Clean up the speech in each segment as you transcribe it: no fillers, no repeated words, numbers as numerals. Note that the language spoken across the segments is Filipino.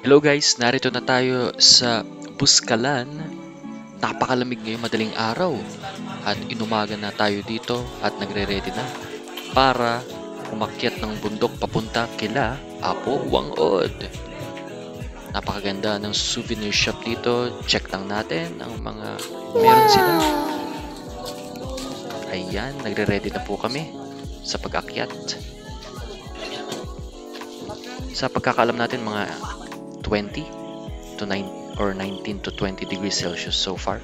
Hello guys, narito na tayo sa Buskalan. Napakalamig ngayong madaling araw at inumaga na tayo dito at nagre-ready na para umakyat ng bundok papunta kila Apo Wangod. Napakaganda ng souvenir shop dito. Check lang natin ang mga meron sila. Ayan, nagre-ready na po kami sa pag-akyat. Sa pagkakaalam natin mga 20 to 9 or 19 to 20 degrees Celsius so far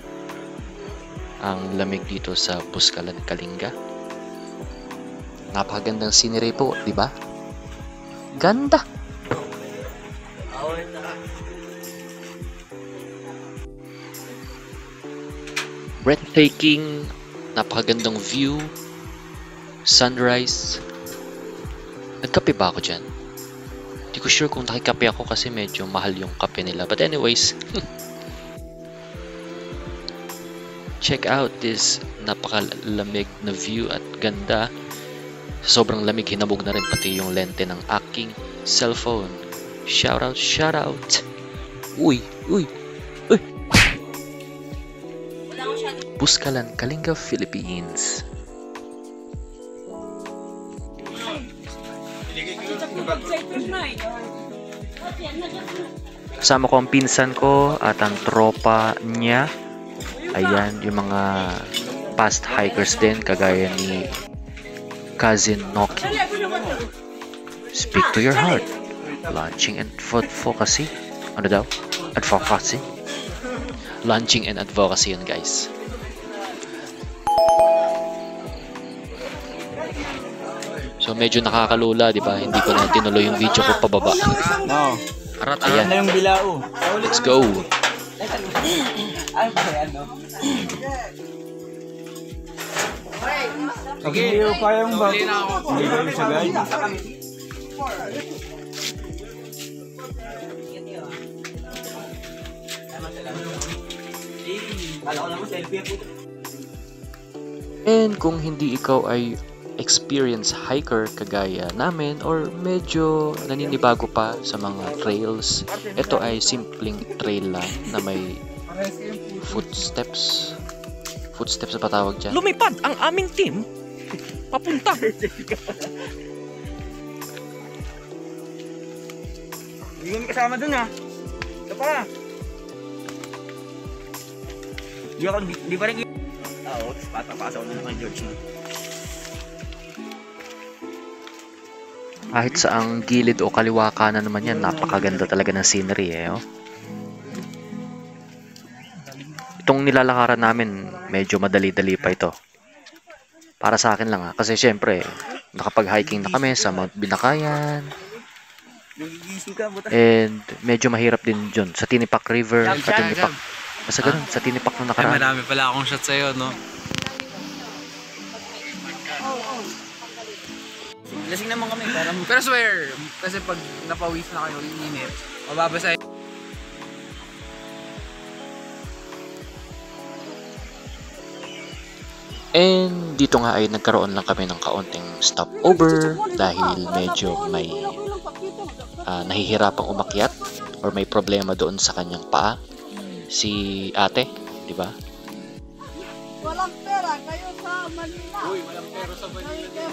ang lamig dito sa Buskalan, Kalinga. Napakagandang scenery po, di ba? Ganda. Breathtaking, napakagandang view, sunrise. Nagkape ba ako dyan? Hindi ko sure kung nakikape ako kasi medyo mahal yung kape nila. But anyways, check out this napakalamig na view at ganda. Sobrang lamig, hinabog na rin pati yung lente ng aking cellphone. Shout out, shout out. Uy, uy, uy. Buskalan, Kalinga, Philippines. Kasama ko ang pinsan ko at ang tropa niya. Ayan, yung mga past hikers din kagaya ni Cousin Noki. Speak to your heart. Launching and advocacy. Ano daw? Advocacy? Launching and advocacy yun, guys. So medyo nakakalula, di ba? Hindi ko na tinuloy yung video ko pababa. No. Ayan. Na yung bilao. Let's go. Okay, hindi ko kayang ba? Hindi ko sa guide. And kung hindi ikaw ay experienced hiker kagaya namin or medyo naninibago pa sa mga trails, ito ay simpleng trail lang na may footsteps. Footsteps na patawag dyan. Lumipad ang aming team papunta. Hindi kami kasama dun ha. Ito pa. Di pa rin. Oo, patapasa ko na kay George. Kahit sa ang gilid o kaliwa kanan naman yan, napakaganda talaga ng scenery eh. Oh. Itong nilalakaran namin, medyo madali-dali pa ito. Para sa akin lang ha. Kasi syempre, nakapag-hiking na kami sa Mount Binakayan. And medyo mahirap din dyan sa Tinipak River. Sa Tinipak. Basta ganun, sa Tinipak na nakaraan. Marami pala akong shot sa'yo, no? Lasing naman kami. Pero swear, kasi pag napawis na kayo, init, mababasa. And dito nga ay nagkaroon lang kami ng kaunting stopover dahil medyo may nahihirapang umakyat or may problema doon sa kanyang paa. Si ate, di ba? Walang pera kayo sa Manila. Uy, walang pera sa Manila.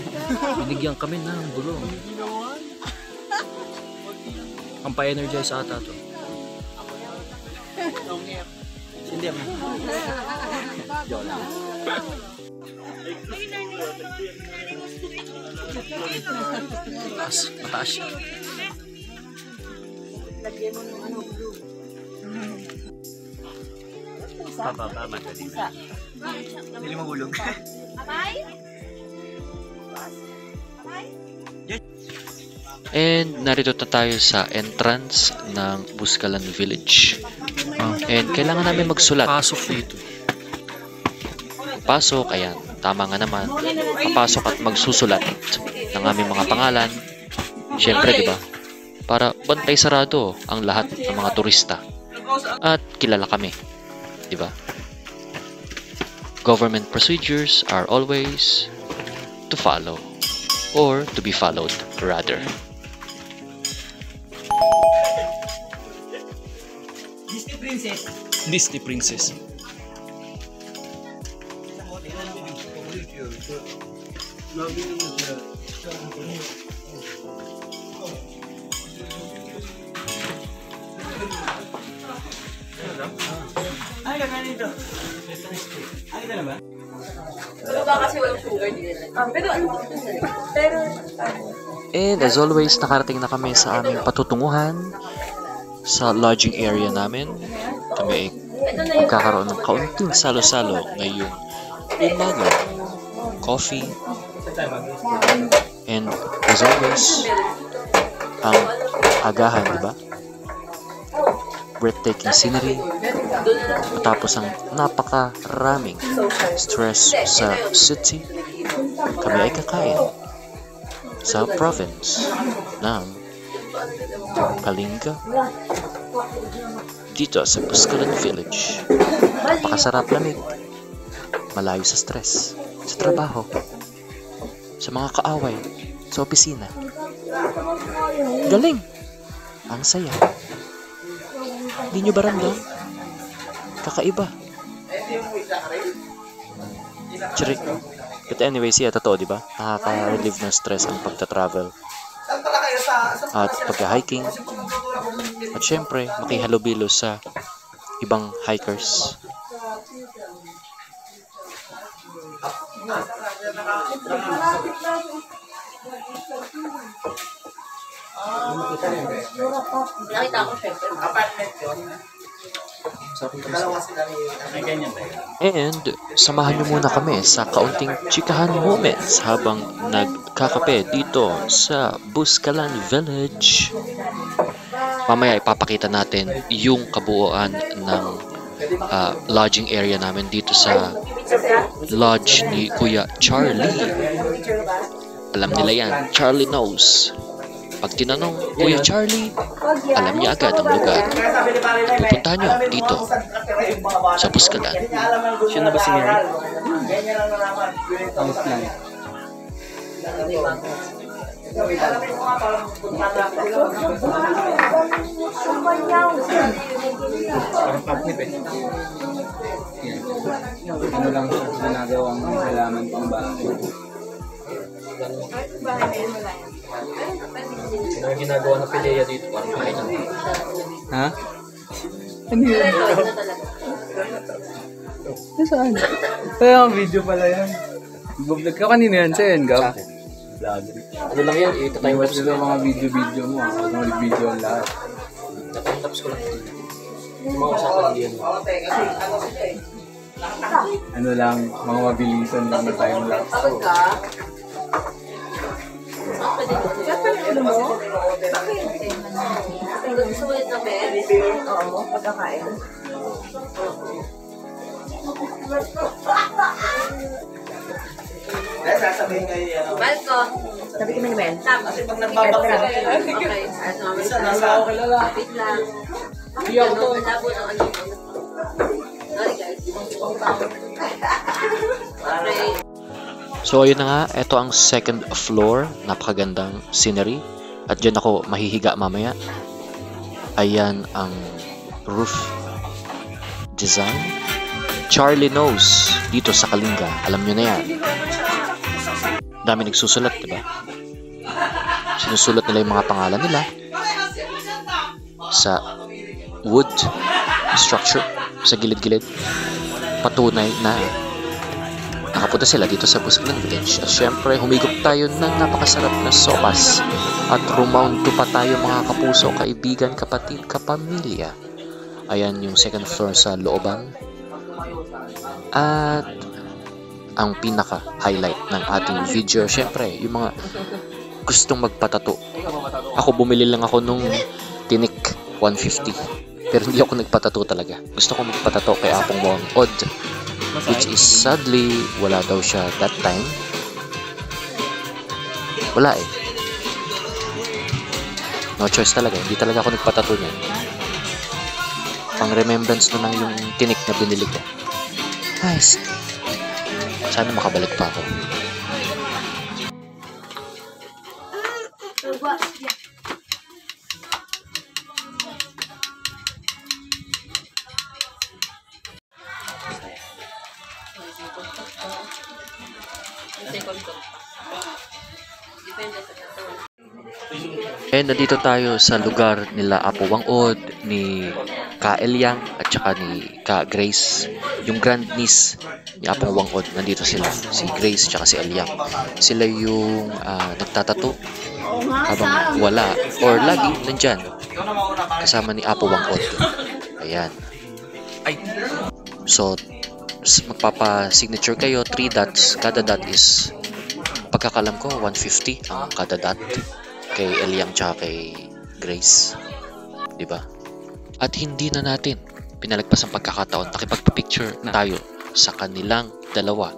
Binigyan kami ng gulong. Ang pa-energize ata to. Hindi mo. Mataas siya. Lagyan mo ng ano, blue. Pababa, madali. Hindi mo hulog. And narito na tayo sa entrance ng Buskalan Village. And kailangan namin magsulat. Pasok dito. Pasok, ayan. Tama nga naman. Papasok at magsusulat ng aming mga pangalan. Siyempre, di ba? Para bantay sarado ang lahat ng mga turista. At kilala kami. Di ba? Government procedures are always to follow. Or to be followed, rather. Princess. Disney Princess. Ay, ganda nito. Ay, ganda ba? Pero ba kasi walang sugar din. Pero ano? Pero And as always, nakarating na kami sa aming patutunguhan sa lodging area namin. Kami ay magkakaroon ng kaunting salo-salo ngayong umaga. Coffee. And as always, ang agahan, di ba? Breathtaking scenery. Matapos ang napakaraming stress sa city, kami ay kakain sa province ng Kalinga dito sa Buscalan Village. Napakasarap lamig, malayo sa stress, sa trabaho, sa mga kaaway, sa opisina. Galing! Ang saya. Hindi nyo ba ramdam? Kakaiba. Chirik. But anyways, yeah, totoo, di ba? Nakaka-relieve ng stress ang pagta-travel. At pagka-hiking. At syempre, makihalubilo sa ibang hikers. nakita ko syempre. Apartment yun. Dalawa sila may ganyan ba? And samahan niyo muna kami sa kaunting chikahan moments habang nagkakape dito sa Buscalan Village. Mamaya ipapakita natin yung kabuuan ng lodging area namin dito sa lodge ni Kuya Charlie. Alam nila yan, Charlie knows. Pag tinanong, Kuya Charlie, alam niya agad ang lugar. Pupuntahan niyo dito sa Buscalan. Siya na ba si Mary? Tapos lang. Parang kapit eh. Yan. Ano lang siya ginagawang halaman pang bahay. Ano yung ginagawa ng Pilea dito? Parang kainan. Ha? Ano yun? Saan? Kaya ang video pala yan. Vlog ka kanina yan, saan ka? Ano lang yan, Iwas nila mga video mo. Mga video ang lahat. Tapos ko lang. Yung mga usapan hindi yan. Ano lang, mga mabilisan lang na time lapse. Pagod ka? Ano mo? Bakit? Sulit na bed? Oo, pagkakain. Sasabihin kayo yan. Balko. Sabi ko naman. Kasi pag nagbabakit. Okay. Isa nasa ako kilala. Wait lang. Bakit gano'n? Labo ng ano. Sorry guys. Okay. So ayun na nga, ito ang second floor, napakagandang scenery. At dyan ako mahihiga mamaya. Ayan ang roof design. Charlie knows dito sa Kalinga. Alam nyo na yan. Dami nagsusulat, diba? Sinusulat nila yung mga pangalan nila sa wood structure, sa gilid-gilid. Patunay na nakapunta sila dito sa Buscalan Village. At syempre, humigop tayo ng napakasarap na sopas. At rumound to pa tayo mga kapuso, kaibigan, kapatid, kapamilya. Ayan yung second floor sa looban. At ang pinaka-highlight ng ating video, syempre, yung mga gustong magpatato. Ako, bumili lang ako nung tinik 150. Pero hindi ako nagpatato talaga. Gusto ko magpatato kay Apong Wong Odd. Which is sadly, wala daw siya that time. Wala eh. No choice talaga. Hindi talaga ako nagpatato niyan. Pang remembrance na lang yung tinik na binili ko. Nice. Sana makabalik pa ako. And nandito tayo sa lugar nila Apo Wang-od, ni Ka Elyang at saka ni Ka Grace. Yung grandniece ni Apo Wang-od, nandito sila. Si Grace at saka si Elyang. Sila yung nagtatato habang wala or lagi nandyan kasama ni Apo Wang-od. Ayan. So, magpapa-signature kayo, 3 dots. Kada dot is, pagkakalam ko, 150 ang kada dot kay Elyang tsaka kay Grace. Diba? At hindi na natin pinalagpas ang pagkakataon. Nakipagpa-picture na tayo sa kanilang dalawa.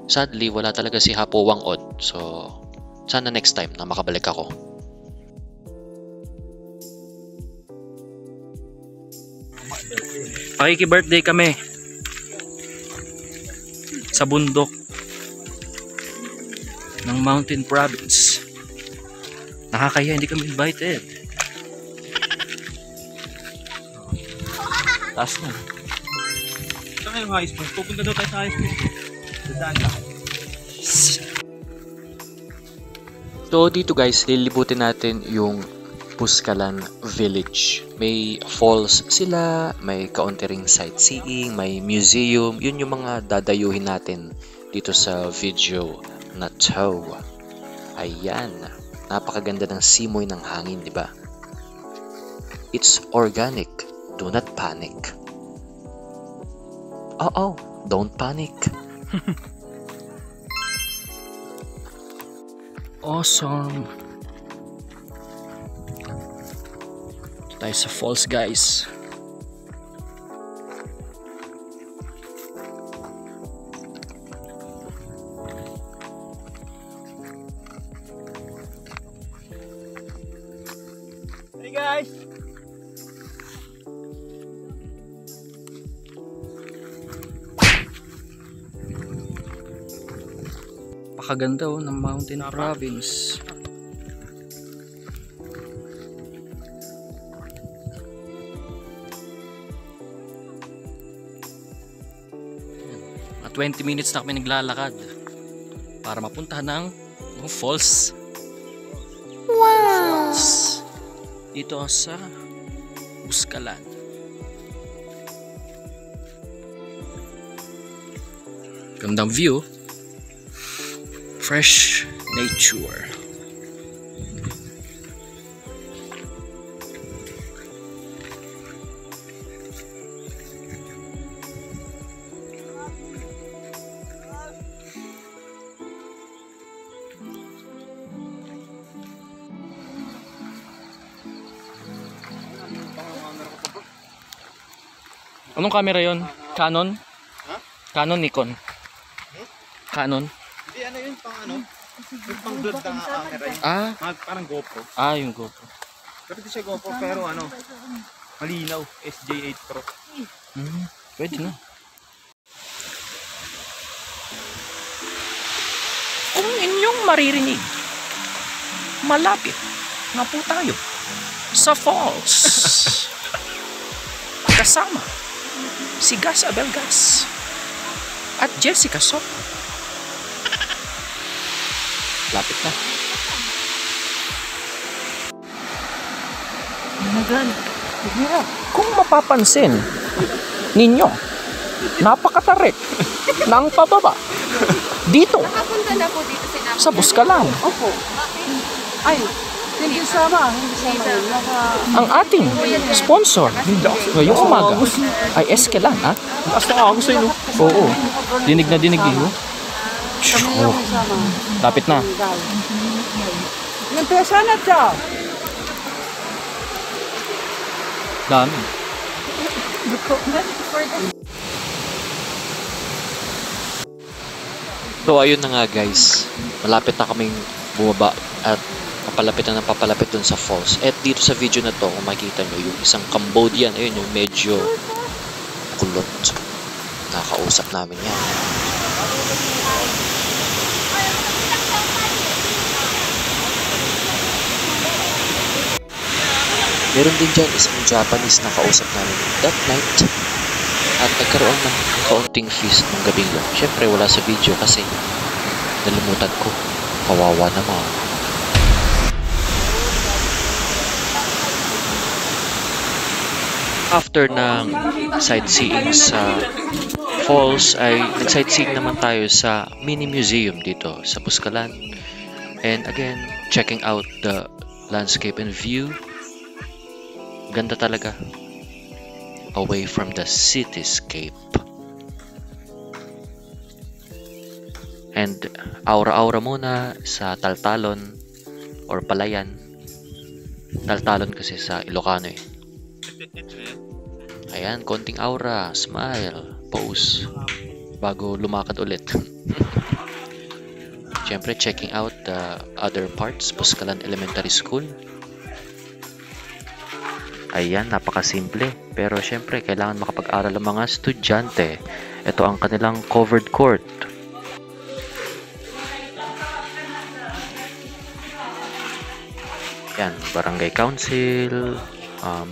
Sadly, wala talaga si Apo Wang-od. So, sana next time na makabalik ako. Pakiki-birthday kami sa bundok ng Mountain Province. Nakakaya, hindi kami invited. Taas na. Saan kayong high school? Pupunta daw tayo sa high school. Dadaan lang. So dito guys, lilibutin natin yung Buskalan Village. May falls sila, may kaunti ring sightseeing, may museum. Yun yung mga dadayuhin natin dito sa video na to. Ayan. Napakaganda ng simoy ng hangin, di ba? It's organic. Do not panic. Oh, don't panic. Awesome. Ito tayo sa falls, guys. Hey guys! Pakaganda ng Mountain Province. At 20 minutes na kami naglalakad para mapunta ng falls. Falls. Dito sa Buskalan. Gandang view. Fresh nature. Anong camera yon? Canon? Canon, Nikon? Canon? Hindi, ano yun, pang ano? Yung pang vlog na camera yun. Ah, Parang GoPro. yung GoPro. Pero hindi siya GoPro, pero ano, malinaw. SJ8 Pro. Pwede na. Kung inyong maririnig, malapit nga po tayo sa falls. Kasama si Gas Abelgas at Jessica Soto. Lapit na. Kung mapapansin ninyo, napakatarik ng pababa dito Nakapunta na po dito si sa Buskalan. Opo. Ay, hindi sama. Ang ating sponsor ngayong umaga ay Eskelan, ha? Basta ako gusto yun. Oo. Dinig na dinig eh. Oh. Lapit na. Yung pesa na siya. Dami. So ayun na nga guys, malapit na kaming bumaba at papalapit na papalapit dun sa falls. At dito sa video na to, kung makikita nyo, yung isang Cambodian, ayun yung medyo kulot. Nakausap namin yan. Meron din dyan isang Japanese na kausap namin that night. At nagkaroon ng kaunting feast ng gabing yun. Siyempre wala sa video kasi nalimutan ko. Kawawa naman. After ng sightseeing sa falls ay nag-sightseeing naman tayo sa mini museum dito sa Buscalan. And again, checking out the landscape and view. Ganda talaga. Away from the cityscape. And aura-aura muna sa Taltalon or Palayan. Taltalon kasi sa Ilocano eh. Ayan, konting aura, smile, pose bago lumakad ulit. Siyempre, checking out the other parts, Buscalan Elementary School. Ayan, napakasimple. Pero siyempre, kailangan makapag-aral ang mga estudyante. Ito ang kanilang covered court. Yan, barangay council,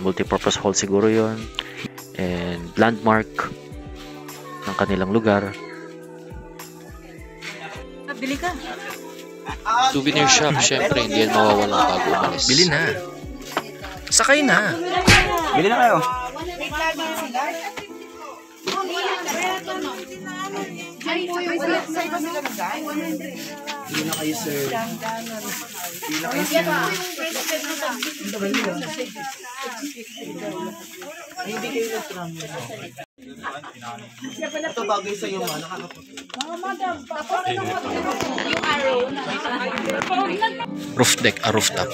multipurpose hall siguro yon, and landmark ng kanilang lugar. Bili ka. Souvenir shop, syempre, hindi yan mawawala bago umalis. Bili na. Sakay na. Bili na kayo. Ito bagay sa iyo, nakakapunta. Roof deck, rooftop.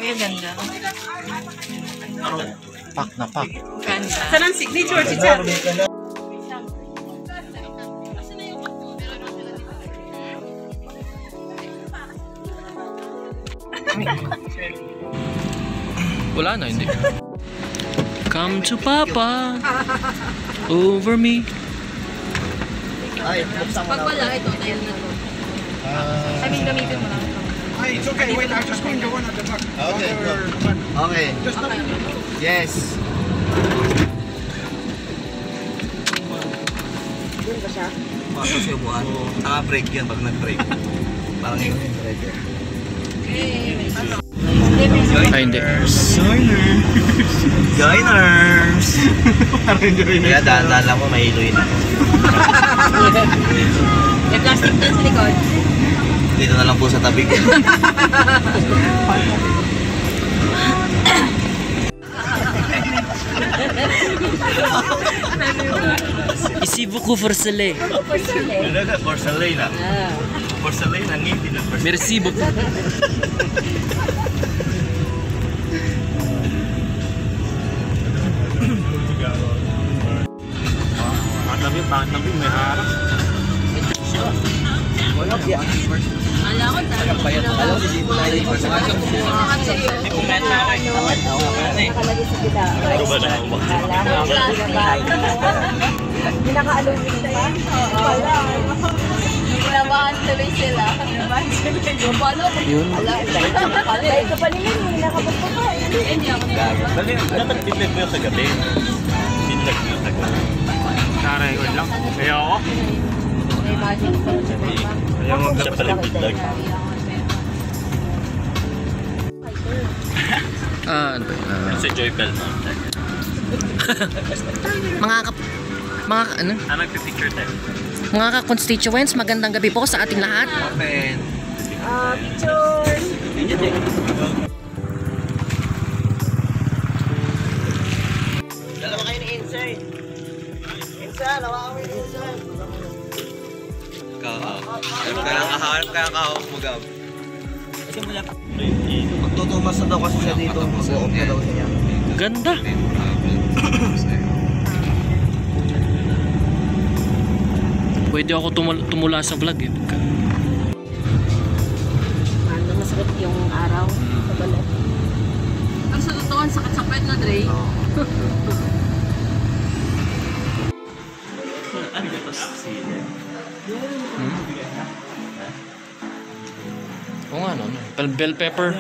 Ay, ganda. Pak na pak. Ganda. Saan ang signature, Chicha? Wala na, hindi. Come to Papa. Over me. Ay, buksan mo Pag wala, ito, tayo na to. I mean, gamitin mo lang. Hey, it's okay. Wait, I'm just going to one at the back. Okay, go. Okay. Yes. Pasok sa upuan. Naka-break yan pag nag-break. Parang yun. Ay, hindi. Joiners! Kaya dahan-dahan lang mo, mahiloy na. May plastic dun sa likod. Dito na lang po sa tabi ko. Ici beaucoup porcelain. Porcelain na. Porcelain na ngiti na. Merci beaucoup. Tabi, may harap. Ala ko, tayo. Ginabahan tuloy sila. Paano? Yun. Ito pa nila, yung nakabot ko pa. Dapat biglag mo yung sa gabi. Biglag mo yung sa gabi. Nakarecord lang. Kaya ako. May magic pa. Kaya mo siya pala biglag. Ano ba yun? Si Joy Bell mo. Mga ano? Nagpipicture tayo. Mga ka-constituents, magandang gabi po sa ating lahat. Open. Dalawa kayo ni Insay. Insay, lawa kami ni Insay. Kaya kahawak mo, Gab. Kasi mula pa. Magtutumas na daw kasi siya dito. Mag-off na daw siya. Ganda. Pwede ako tumula sa vlog eh. Ano, masakit yung araw sa balat. Ang sa totoo, ang sakit sa pet na, Dre. Ano ba ito? Oo nga, no? Bell pepper.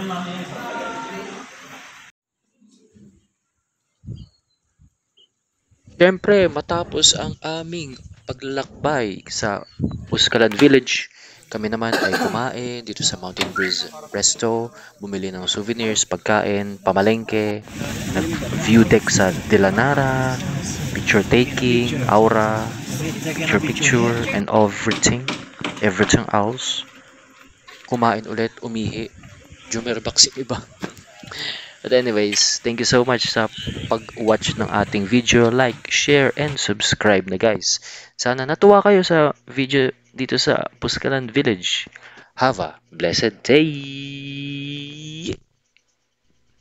Siyempre, matapos ang aming paglalakbay sa Buscalan Village, Kami naman ay kumain dito sa Mountain Breeze Resto, bumili ng souvenirs, pagkain, pamalengke, nag-view deck sa Dilanara, picture taking, aura, picture, and everything else. Kumain ulit, umihi, jumerbak si iba. But anyways, thank you so much sa pag-watch ng ating video. Like, share, and subscribe na guys. Sana natuwa kayo sa video dito sa Puskalan Village. Have a blessed day!